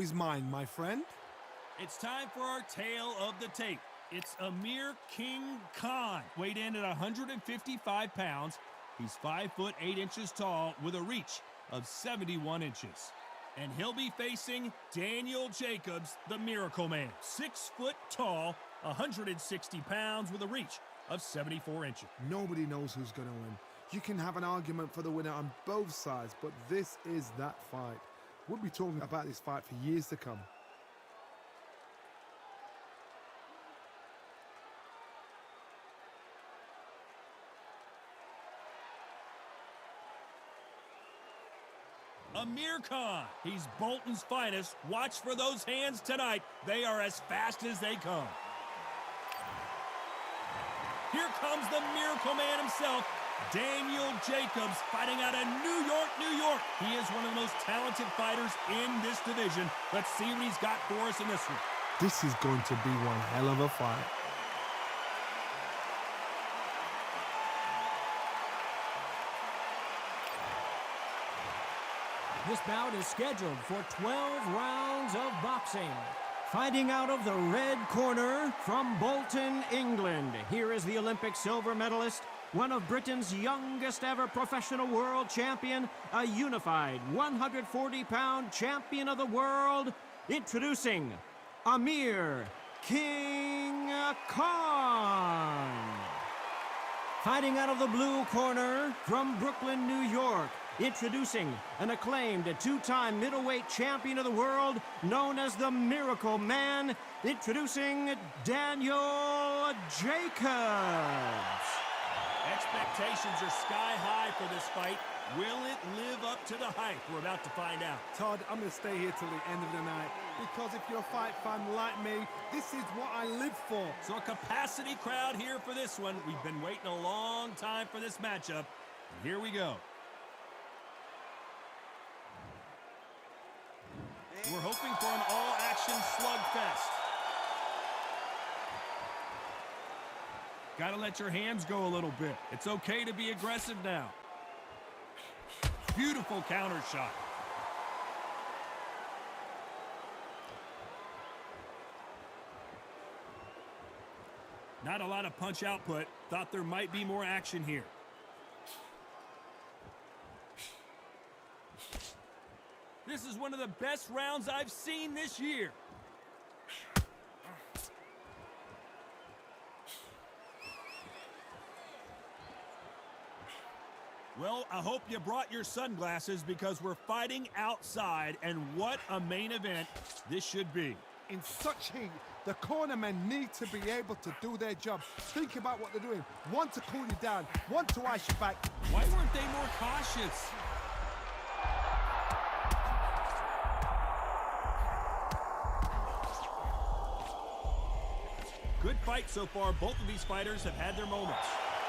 is mine, my friend. It's time for our tale of the tape. It's Amir King Khan, weighed in at 155 pounds. He's 5 foot 8 inches tall with a reach of 71 inches. And he'll be facing Daniel Jacobs, the Miracle Man. 6 foot tall, 160 pounds with a reach of 74 inches. Nobody knows who's going to win. You can have an argument for the winner on both sides, but this is that fight. We'll be talking about this fight for years to come. Amir Khan, he's Bolton's finest. Watch for those hands tonight. They are as fast as they come. Here comes the Miracle Man himself, Daniel Jacobs, fighting out of New York, New York. He is one of the most talented fighters in this division. Let's see what he's got for us in this one. This is going to be one hell of a fight. This bout is scheduled for 12 rounds of boxing. Fighting out of the red corner from Bolton, England. Here is the Olympic silver medalist, one of Britain's youngest ever professional world champion, a unified 140-pound champion of the world, introducing Amir King Khan. Fighting out of the blue corner from Brooklyn, New York, introducing an acclaimed two-time middleweight champion of the world known as the Miracle Man, introducing Daniel Jacobs. Expectations are sky high for this fight. Will it live up to the hype? We're about to find out. Todd, I'm going to stay here till the end of the night, because if you're a fight fan like me, this is what I live for. So a capacity crowd here for this one. We've been waiting a long time for this matchup. And here we go. We're hoping for an all-action slugfest. Gotta let your hands go a little bit. It's okay to be aggressive now. Beautiful counter shot. Not a lot of punch output. Thought there might be more action here. This is one of the best rounds I've seen this year. Well, I hope you brought your sunglasses, because we're fighting outside, and what a main event this should be. In such heat, the cornermen need to be able to do their job. Think about what they're doing. One to cool you down, one to ice you back. Why weren't they more cautious? Good fight so far. Both of these fighters have had their moments.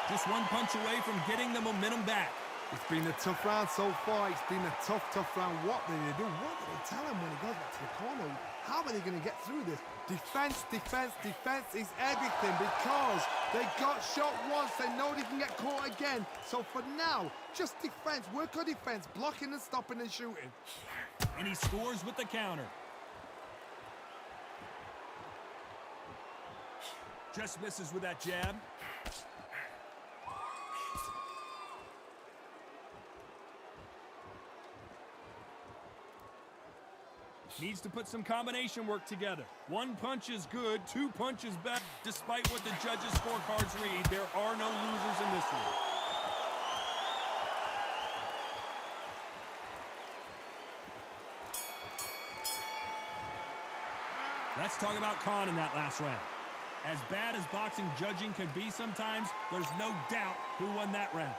Just one punch away from getting the momentum back. It's been a tough round so far. It's been a tough round. What did they do? What did they tell him when he goes back to the corner? How are they going to get through this? Defense, defense, defense is everything, because they got shot once. They know they can get caught again. So for now, just defense. Work on defense. Blocking and stopping and shooting. And he scores with the counter. Just misses with that jab. Needs to put some combination work together. One punch is good, 2 punches bad. Despite what the judges' scorecards read, there are no losers in this one. Let's talk about Khan in that last round. As bad as boxing judging can be sometimes, there's no doubt who won that round.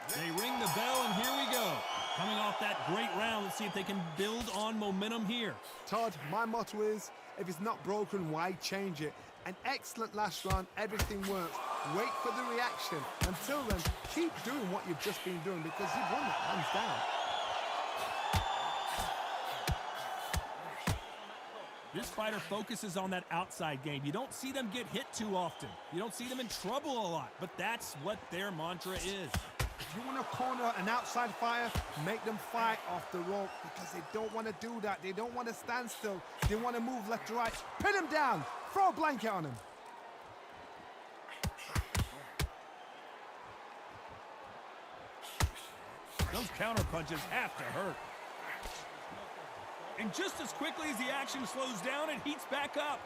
They ring the bell, and here we go. Coming off that great round, let's see if they can build on momentum here. Todd, my motto is, if it's not broken, why change it? An excellent last round, everything works. Wait for the reaction. Until then, keep doing what you've just been doing, because you've won that hands down. This fighter focuses on that outside game. You don't see them get hit too often. You don't see them in trouble a lot, but that's what their mantra is. you want to corner an outside fighter, make them fight off the rope because they don't want to do that. They don't want to stand still. They want to move left to right. Pin him down. Throw a blanket on him. Those counter punches have to hurt. And just as quickly as the action slows down, it heats back up.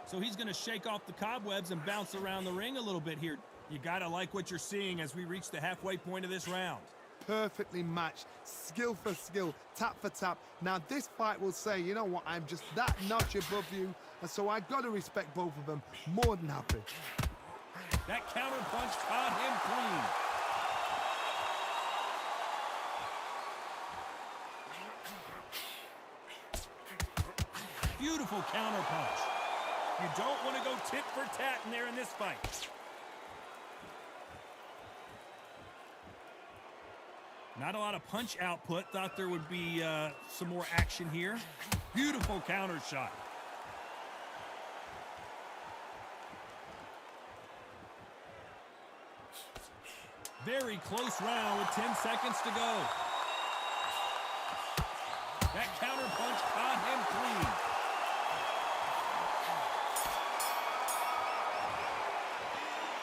So he's going to shake off the cobwebs and bounce around the ring a little bit here. You got to like what you're seeing as we reach the halfway point of this round. Perfectly matched, skill for skill, tap for tap. Now this fight will say, you know what, I'm just that notch above you, and so I got to respect both of them. More than happy. That counter punch caught him clean. Beautiful counter punch. You don't want to go tit for tat in there in this fight. Not a lot of punch output. Thought there would be some more action here. Beautiful counter shot. Very close round with 10 seconds to go. That counter punch caught him clean.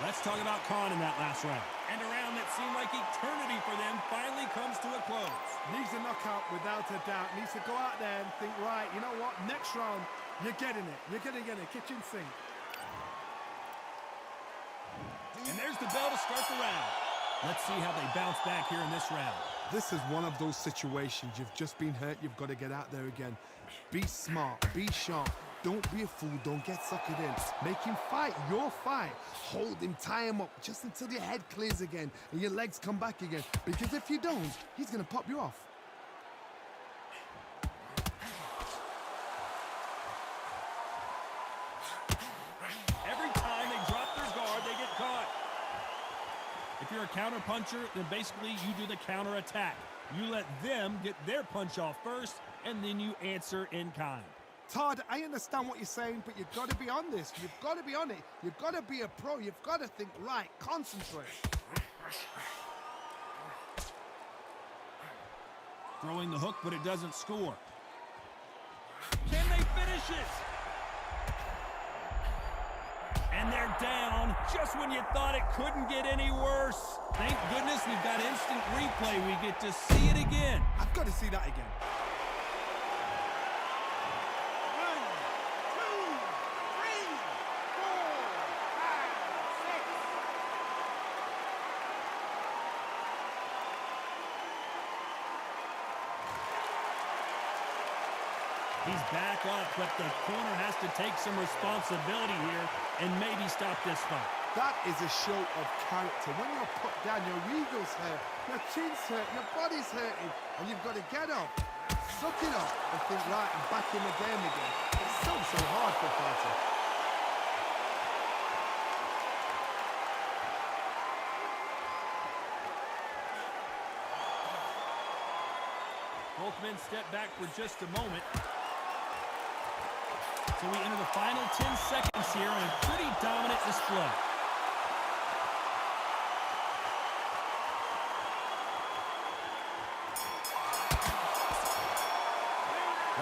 Let's talk about Khan in that last round. And a round that seemed like eternity for them finally comes to a close. Needs a knockout without a doubt. Needs to go out there and think, right, you know what, next round, you're getting it. You're going to get it. Kitchen sink. And there's the bell to start the round. Let's see how they bounce back here in this round. This is one of those situations. You've just been hurt. You've got to get out there again. Be smart. Be sharp. Don't be a fool. Don't get suckered in. Make him fight your fight. Hold him, tie him up just until your head clears again and your legs come back again. Because if you don't, he's going to pop you off. Every time they drop their guard, they get caught. If you're a counter puncher, then basically you do the counter attack. You let them get their punch off first, and then you answer in kind. Todd, I understand what you're saying, but you've got to be on this. You've got to be on it. You've got to be a pro. You've got to think right. Concentrate. Throwing the hook, but it doesn't score. Can they finish it? And they're down just when you thought it couldn't get any worse. Thank goodness we've got instant replay. We get to see it again. I've got to see that again. He's back up, but the corner has to take some responsibility here and maybe stop this fight. That is a show of character. When you're put down, your ego's hurt, your chin's hurt, your body's hurting, and you've got to get up, suck it up, and think, right, I'm back in the game again. It's so hard for a fighter. Both men step back for just a moment. So we enter the final 10 seconds here on a pretty dominant display.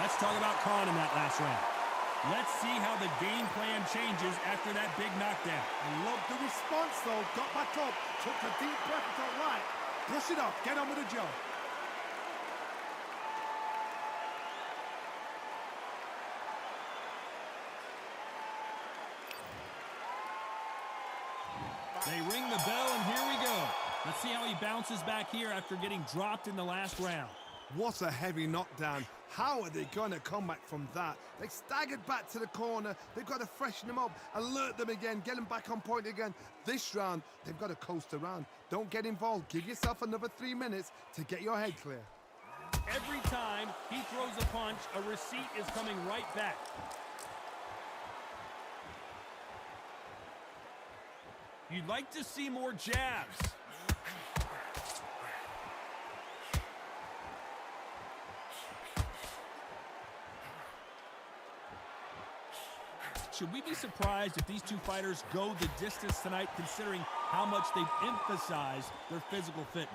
Let's talk about Khan in that last round. Let's see how the game plan changes after that big knockdown. I love the response, though. Got back up, took a deep breath, thought, right, brush it off, get on with the job. They ring the bell, and here we go. Let's see how he bounces back here after getting dropped in the last round. What a heavy knockdown. How are they going to come back from that? They staggered back to the corner. They've got to freshen them up, alert them again, get them back on point again. This round, they've got to coast around. Don't get involved. Give yourself another 3 minutes to get your head clear. Every time he throws a punch, a receipt is coming right back. You'd like to see more jabs. should we be surprised if these two fighters go the distance tonight, considering how much they've emphasized their physical fitness?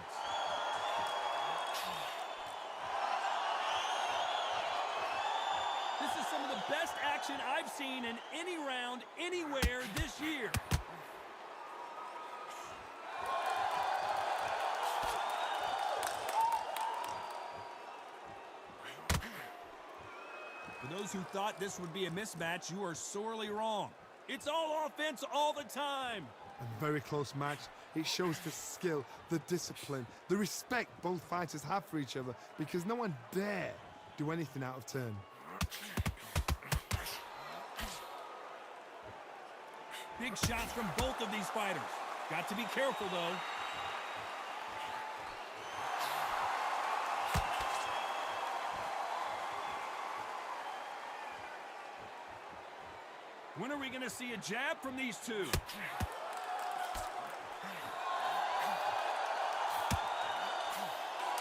This is some of the best action I've seen in any round, anywhere this year. For those who thought this would be a mismatch, you are sorely wrong. It's all offense all the time. A very close match. It shows the skill, the discipline, the respect both fighters have for each other, because no one dare do anything out of turn. Big shots from both of these fighters. Got to be careful, though. When are we going to see a jab from these two?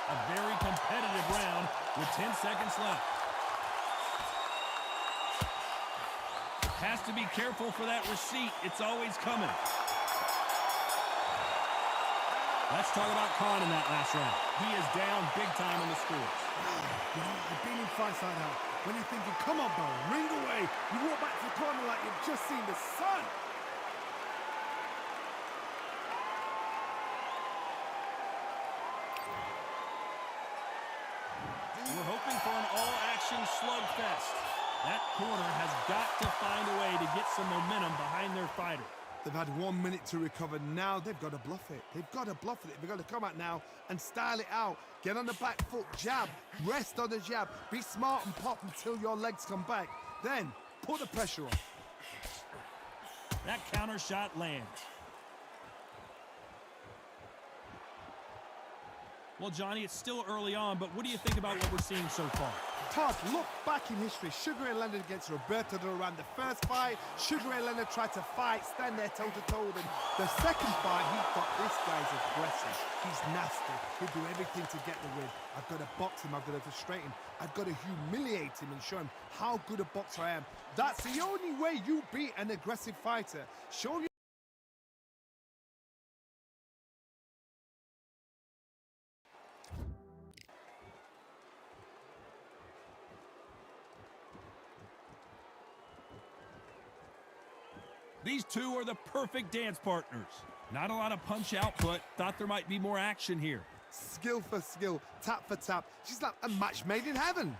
A very competitive round with 10 seconds left. Has to be careful for that receipt. It's always coming. Let's talk about Khan in that last round. He is down big time on the scores. You know, I've been in fights like that. When you're thinking, come on, bro, ring away. You walk back to the corner like you've just seen the sun. We're hoping for an all-action slugfest. That corner has got to find a way to get some momentum behind their fighter. They've had 1 minute to recover. Now they've got to bluff it. They've got to bluff it. They've got to come out now and style it out. Get on the back foot, jab, rest on the jab. Be smart and pop until your legs come back. Then put the pressure on. That counter shot lands. Well, Johnny, it's still early on, but what do you think about what we're seeing so far? Todd, look back in history. Sugar Ray Leonard against Roberto Duran. The first fight, Sugar Ray Leonard tried to fight, stand there toe-to-toe. Then the second fight, he thought, this guy's aggressive. He's nasty. He'll do everything to get the win. I've got to box him. I've got to frustrate him. I've got to humiliate him and show him how good a boxer I am. That's the only way you beat an aggressive fighter. Show you. These two are the perfect dance partners. Not a lot of punch output. Thought there might be more action here. Skill for skill, tap for tap. She's like a match made in heaven.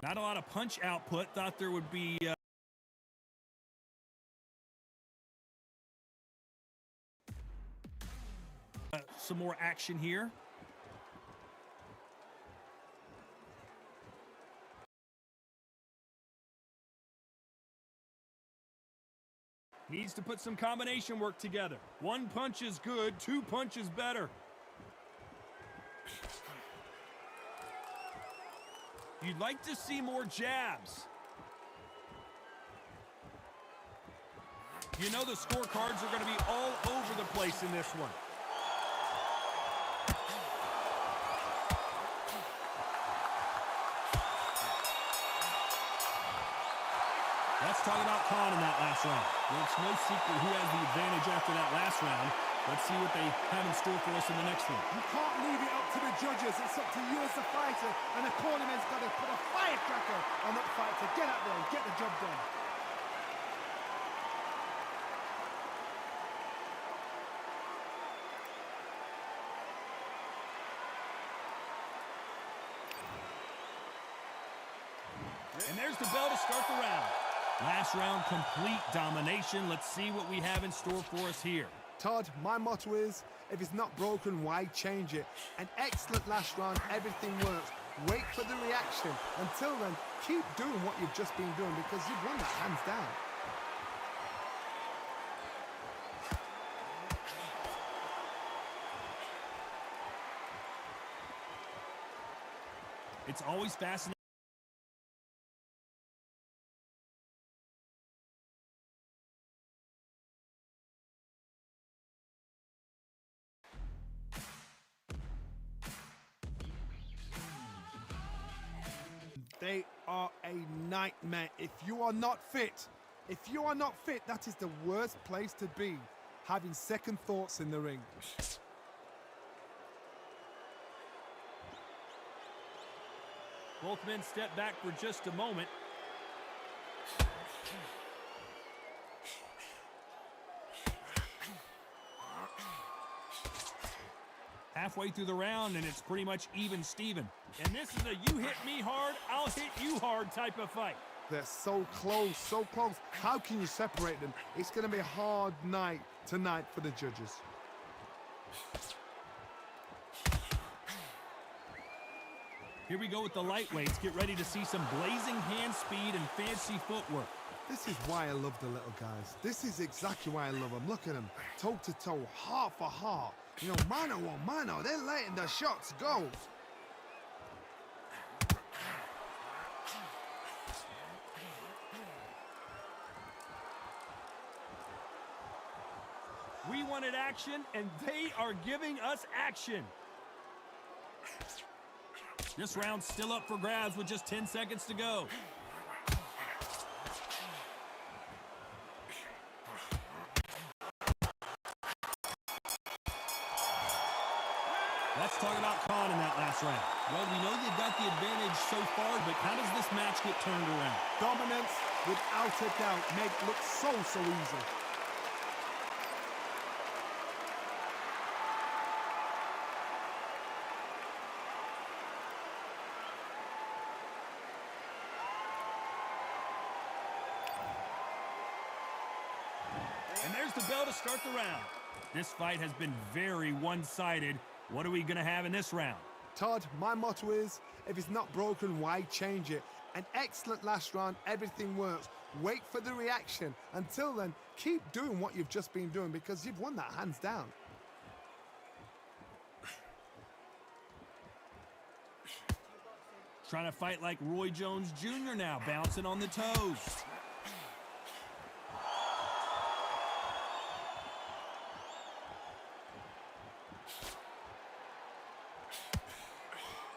Not a lot of punch output. Thought there would be some more action here. Needs to put some combination work together. One punch is good, two punches better. You'd like to see more jabs. You know the scorecards are going to be all over the place in this one. Let's talk about Khan in that last round. Well, it's no secret who has the advantage after that last round. Let's see what they have in store for us in the next one. You can't leave it up to the judges. It's up to you as the fighter. And the cornerman's got to put a firecracker on that fight to get out there and get the job done. And there's the bell to start the round. Last round, complete domination. Let's see what we have in store for us here. Todd, my motto is, if it's not broken, why change it? An excellent last round, everything works. Wait for the reaction. Until then, keep doing what you've just been doing because you've won that hands down. It's always fascinating. They are a nightmare. If you are not fit, that is the worst place to be, having second thoughts in the ring. Both men step back for just a moment. Halfway through the round, and it's pretty much even Steven. And this is a you hit me hard, I'll hit you hard type of fight. They're so close, so close. How can you separate them? It's going to be a hard night tonight for the judges. Here we go with the lightweights. Get ready to see some blazing hand speed and fancy footwork. This is why I love the little guys. This is exactly why I love them. Look at them, toe to toe, heart for heart. You know, mano a mano, they're letting the shots go. We wanted action, and they are giving us action. This round's still up for grabs with just 10 seconds to go. Let's talk about Khan in that last round. Well, we know they've got the advantage so far, but how does this match get turned around? Dominance, without a doubt, make it look so easy. And there's the bell to start the round. This fight has been very one-sided. What are we going to have in this round? Todd, my motto is, if it's not broken, why change it? An excellent last round, everything works. Wait for the reaction. Until then, keep doing what you've just been doing because you've won that hands down. Trying to fight like Roy Jones Jr. now, bouncing on the toes.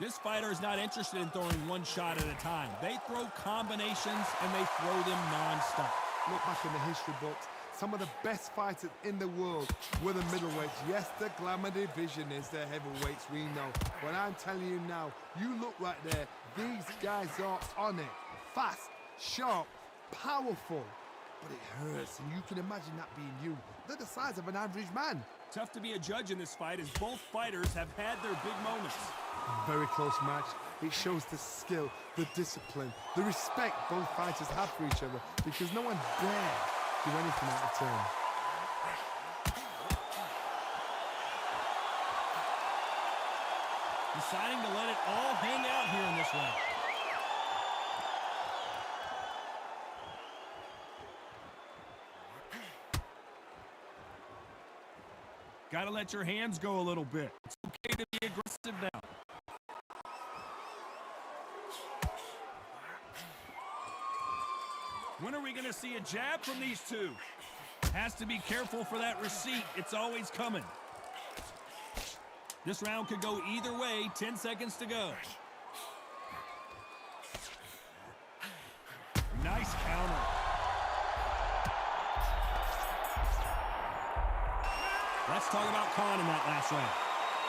This fighter is not interested in throwing one shot at a time. They throw combinations, and they throw them non-stop. Look back in the history books. Some of the best fighters in the world were the middleweights. Yes, the glamour division is the heavyweights, we know. But I'm telling you now, you look right there, these guys are on it. Fast, sharp, powerful. But it hurts, and you can imagine that being you. They're the size of an average man. Tough to be a judge in this fight as both fighters have had their big moments. Very close match. It shows the skill, the discipline, the respect both fighters have for each other because no one dare do anything out of turn. Deciding to let it all hang out here in this round. Got to let your hands go a little bit. It's okay to be aggressive now. When are we going to see a jab from these two? Has to be careful for that receipt. It's always coming. This round could go either way. 10 seconds to go. Nice counter. Let's talk about Khan in that last round.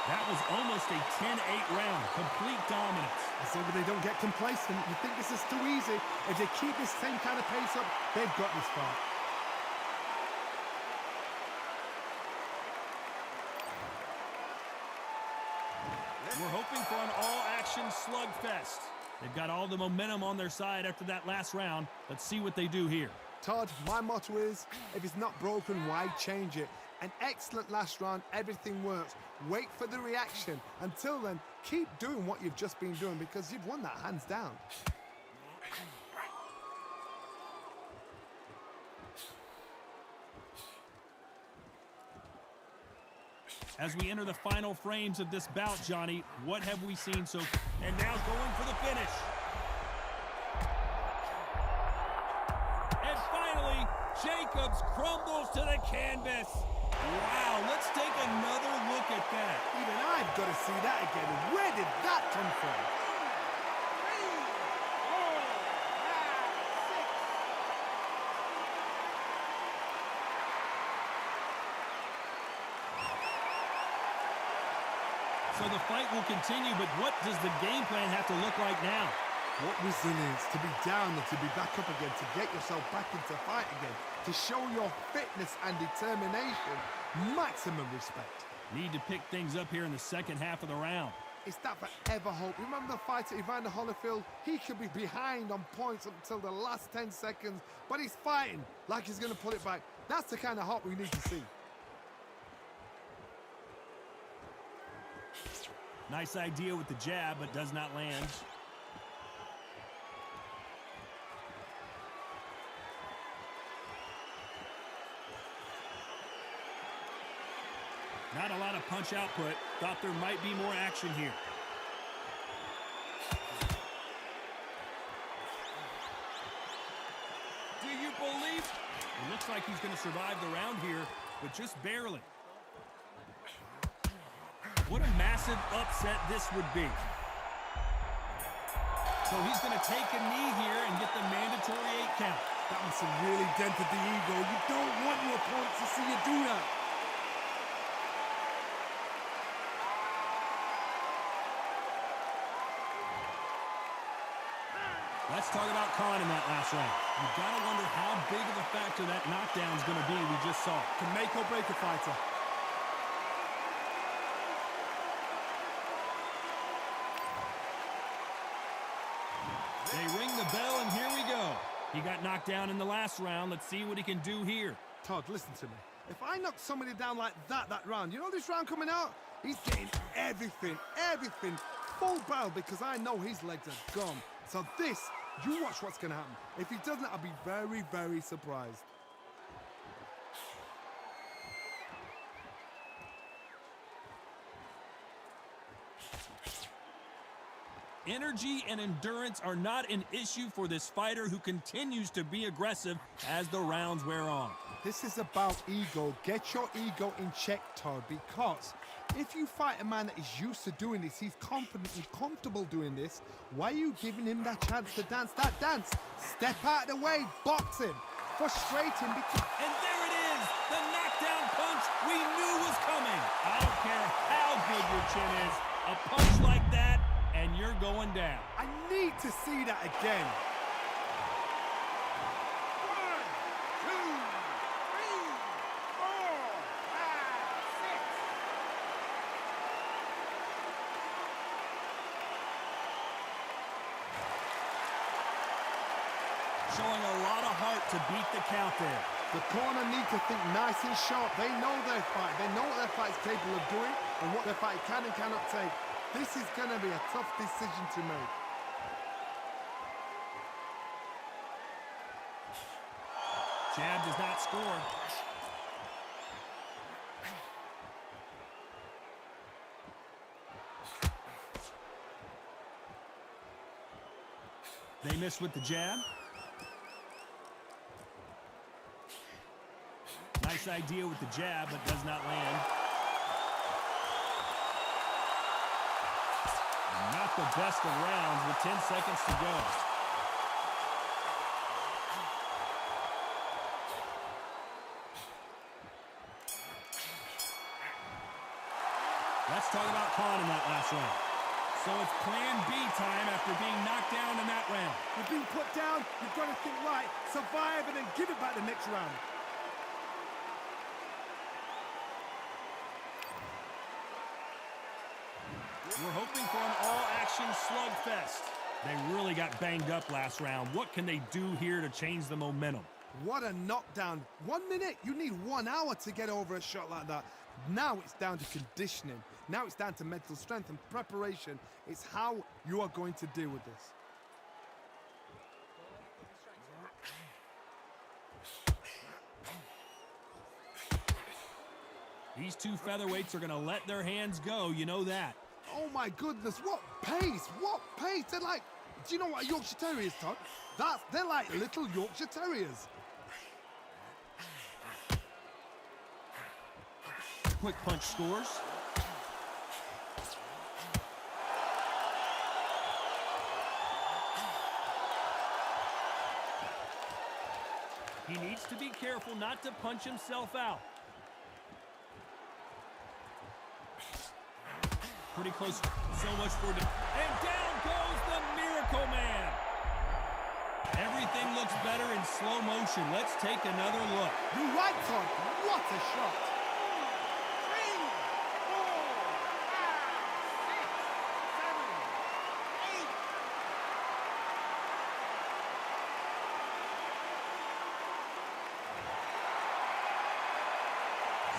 That was almost a 10-8 round. Complete dominance. As long as they don't get complacent, you think this is too easy. If they keep this same kind of pace up, they've got this far. We're hoping for an all-action slugfest. They've got all the momentum on their side after that last round. Let's see what they do here. Todd, my motto is, if it's not broken, why change it? An excellent last round, everything works. Wait for the reaction. Until then, keep doing what you've just been doing because you've won that hands down. As we enter the final frames of this bout, Johnny, what have we seen so far? And now going for the finish. And finally, Jacobs crumbles to the canvas. Wow, let's take another look at that. Even I've got to see that again. Where did that come from? So the fight will continue, but what does the game plan have to look like now? What resilience to be down and to be back up again, to get yourself back into fight again, to show your fitness and determination. Maximum respect. Need to pick things up here in the second half of the round. It's that forever hope. Remember the fighter Evander Holyfield? He could be behind on points up until the last 10 seconds, but he's fighting like he's going to pull it back. That's the kind of hope we need to see. Nice idea with the jab, but does not land. Not a lot of punch output. Thought there might be more action here. Do you believe? It looks like he's going to survive the round here, but just barely. What a massive upset this would be. So he's going to take a knee here and get the mandatory 8 count. That must have really dented the ego. You don't want your opponent to see you do that. Let's talk about Khan in that last round. You've got to wonder how big of a factor that knockdown is going to be we just saw. Can make or break a fighter. They ring the bell, and here we go. He got knocked down in the last round. Let's see what he can do here. Todd, listen to me. If I knock somebody down like that round, you know this round coming out? He's getting everything, full barrel, because I know his legs are gone. So this, you watch what's going to happen. If he doesn't, I'll be very, very surprised. Energy and endurance are not an issue for this fighter who continues to be aggressive as the rounds wear on. This is about ego. Get your ego in check, Todd, because if you fight a man that is used to doing this, he's confident and comfortable doing this, why are you giving him that chance to dance that dance? Step out of the way, box him, frustrate him. And there it is, the knockdown punch we knew was coming. I don't care how good your chin is, a punch like that, and you're going down. I need to see that again. 1, 2, 3, 4, 5, 6. Showing a lot of heart to beat the count there. The corner need to think nice and sharp. They know their fight. They know what their fight's capable of doing and what their fight can and cannot take. This is going to be a tough decision to make. Jab does not score. They miss with the jab. Nice idea with the jab, but does not land. Not the best of rounds with 10 seconds to go. Let's talk about Khan in that last round. So it's plan B time after being knocked down in that round. You've been put down, you've got to think right, survive and then give it back the next round. We're hoping for an all-action slugfest. They really got banged up last round. What can they do here to change the momentum? What a knockdown. 1 minute, you need 1 hour to get over a shot like that. Now it's down to conditioning. Now it's down to mental strength and preparation. It's how you are going to deal with this. These two featherweights are going to let their hands go, you know that. Oh my goodness, what pace, what pace. They're like, do you know what a Yorkshire Terrier is, Todd? They're like little Yorkshire Terriers. Quick punch scores. He needs to be careful not to punch himself out. Pretty close. So much for it. And down goes the Miracle Man. Everything looks better in slow motion. Let's take another look. You're right, Todd. What a shot. 3, 4, 5, 6, 7, 8.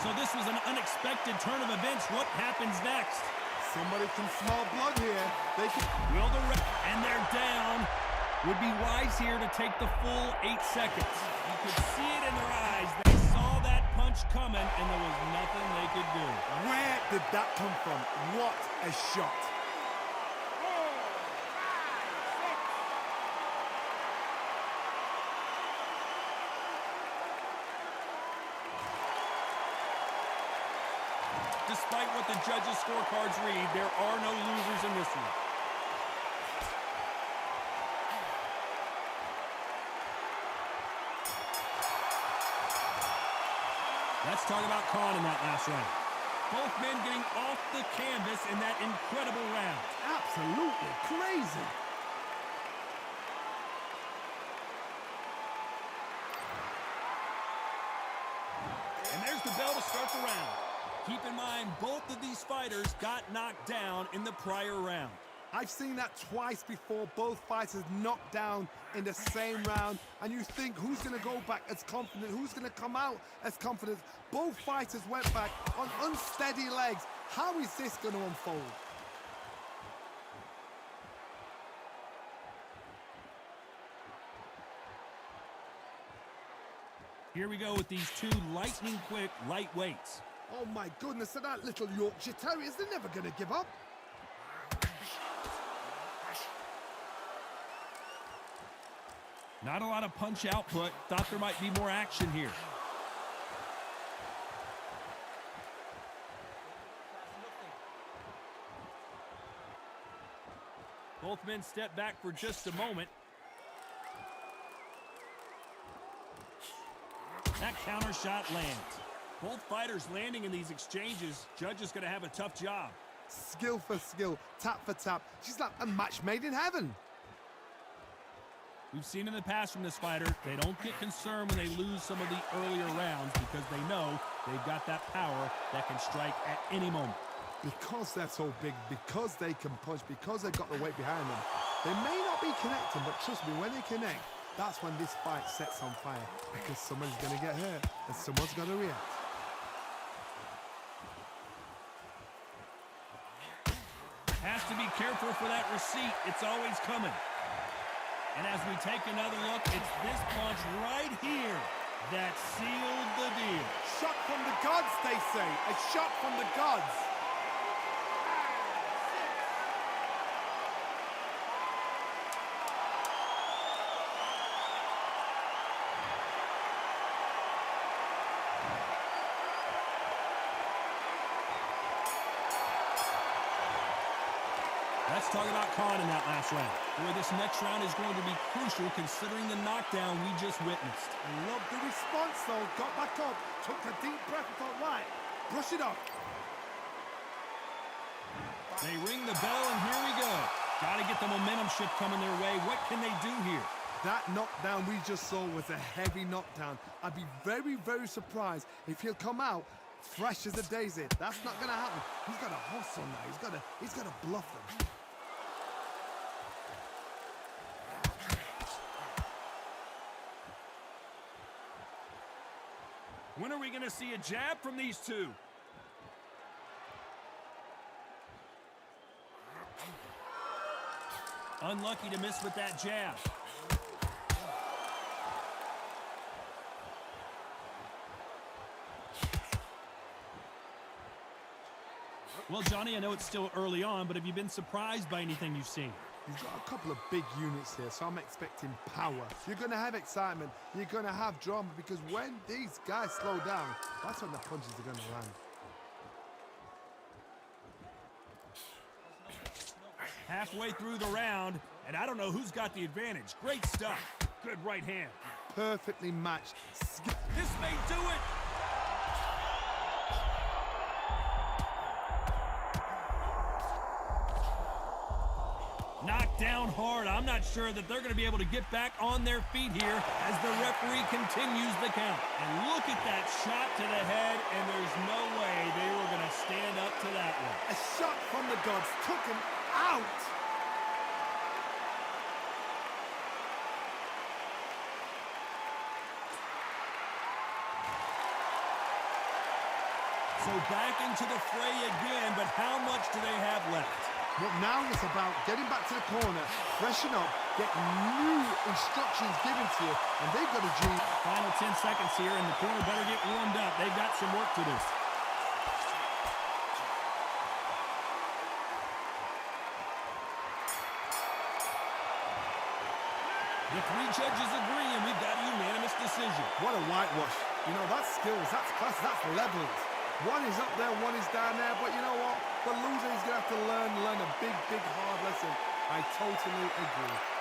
So this was an unexpected turn of events. What happens next? Somebody can smell blood here. They can... Will the ref, and they're down. Would be wise here to take the full 8 seconds. You could see it in their eyes. They saw that punch coming, and there was nothing they could do. Where did that come from? What a shot. 4, 5, 6. Despite what the judges' scorecards read, there are no losers in this one. Let's talk about Khan in that last round. Both men getting off the canvas in that incredible round. Absolutely crazy. And there's the bell to start the round. Keep in mind, both of these fighters got knocked down in the prior round. I've seen that twice before, both fighters knocked down in the same round, and you think who's going to go back as confident, who's going to come out as confident. Both fighters went back on unsteady legs. How is this going to unfold? Here we go with these two lightning-quick lightweights. Oh my goodness, and that little Yorkshire Terriers, they're never going to give up. Not a lot of punch output. Thought there might be more action here. Both men step back for just a moment. That counter shot lands. Both fighters landing in these exchanges. Judge is going to have a tough job. Skill for skill, tap for tap. She's like a match made in heaven. We've seen in the past from this fighter, they don't get concerned when they lose some of the earlier rounds because they know they've got that power that can strike at any moment. Because they're so big, because they can punch, because they've got the weight behind them, they may not be connecting, but trust me, when they connect, that's when this fight sets on fire, because someone's going to get hurt and someone's going to react. Has to be careful for that receipt. It's always coming. And as we take another look, it's this punch right here that sealed the deal. Shot from the gods, they say. A shot from the gods. Let's talk about Khan in that last round. Boy, this next round is going to be crucial considering the knockdown we just witnessed. I love the response, though. Got back up, took a deep breath and thought, right, brush it off. They ring the bell, and here we go. Got to get the momentum shift coming their way. What can they do here? That knockdown we just saw was a heavy knockdown. I'd be very, very surprised if he'll come out fresh as a daisy. That's not going to happen. He's got a hustle now. He's got to bluff them. When are we going to see a jab from these two? Unlucky to miss with that jab. Well, Johnny, I know it's still early on, but have you been surprised by anything you've seen? He's got a couple of big units here, so I'm expecting power. You're going to have excitement. You're going to have drama, because when these guys slow down, that's when the punches are going to land. Halfway through the round, and I don't know who's got the advantage. Great stuff. Good right hand. Perfectly matched. This may do it. Knocked down hard. I'm not sure that they're going to be able to get back on their feet here as the referee continues the count. And look at that shot to the head, and there's no way they were going to stand up to that one. A shot from the gods took him out. So back into the fray again, but how much do they have left? But now it's about getting back to the corner, freshen up, get new instructions given to you, and they've got a dream. Final 10 seconds here, and the corner better get warmed up. They've got some work to do. The three judges agree, and we've got a unanimous decision. What a whitewash. You know, that's skills, that's class, that's levels. One is up there, one is down there, but you know what? The loser is going to have to learn a big, hard lesson. I totally agree.